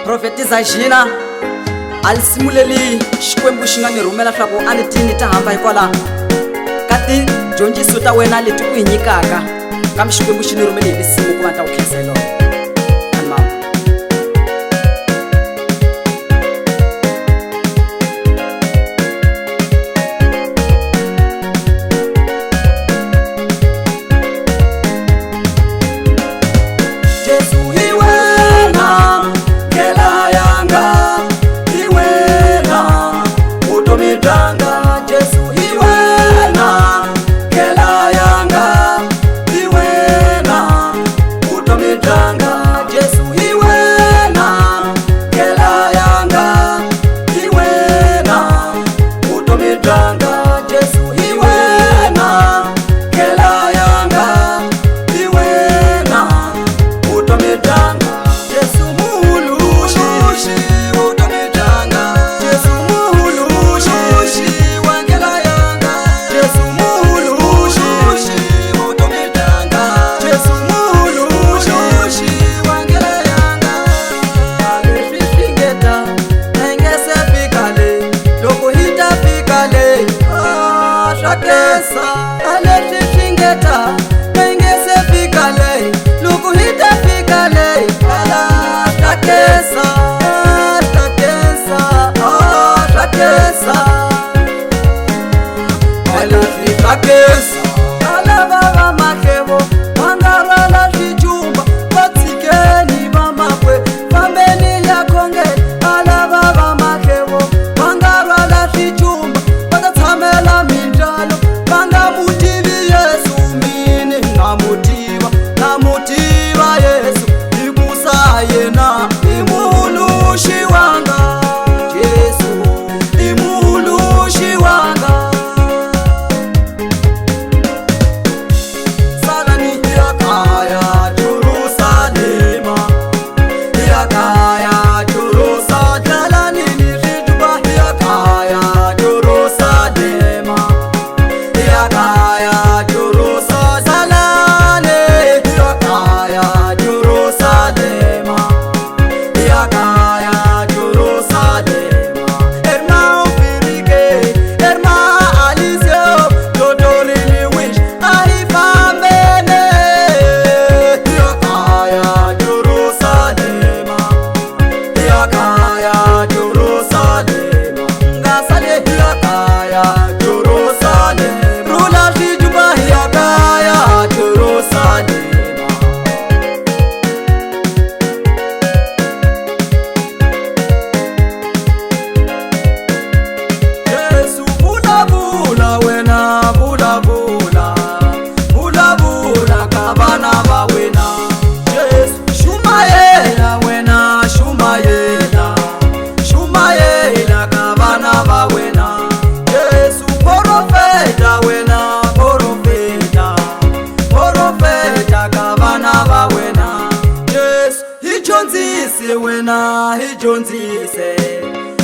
profetiza jina alisimuleli xikwembu xi nga ni rhumela swa ku a ni tini ta hamba hikwala ka tidyondziso ta wena leti ku hi nyikaka kambe xikwembu xi ni rhumele hi risimu ku va ta ku khensa hi lona.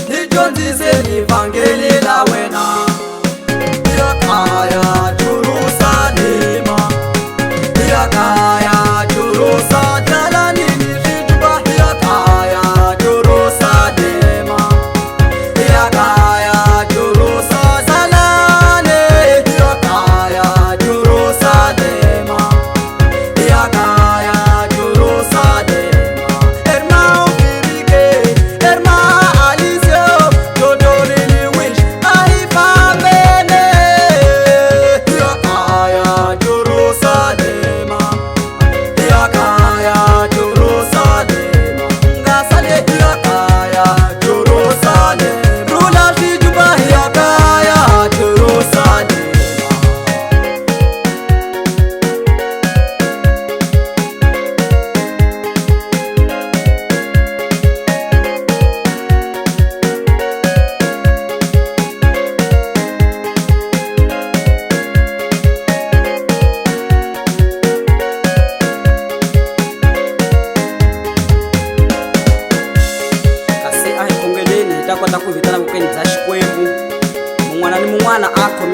Hijonzise livangeli la wena yakaya Jerusalema yakaya Jerusalema nini rijuba yakaya Jerusalema yakaya Jerusalema yakaya Jerusalema yakaya Jerusalema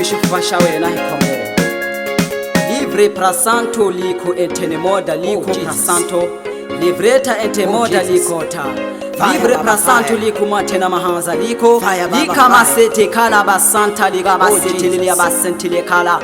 Xifuva xa wena hi khomela livre pra santo liko etenemoda liko santo livreta ente moda likota Vivre prasantu liku matena mahanza liko Lika masete kala basanta Liga basete lile basente le kala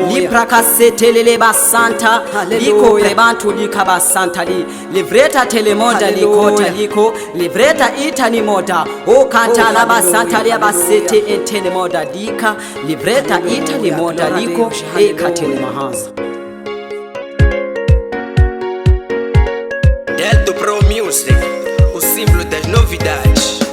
Lipra kasete lile basanta Liko prebantu lika basanta li Livreta telemoda likota liko Livreta ita ni moda O kanta la basanta lia basete entele moda lika Livreta ita ni moda liko Eka tele mahanza Delta Pro Music, o símbolo das novidades.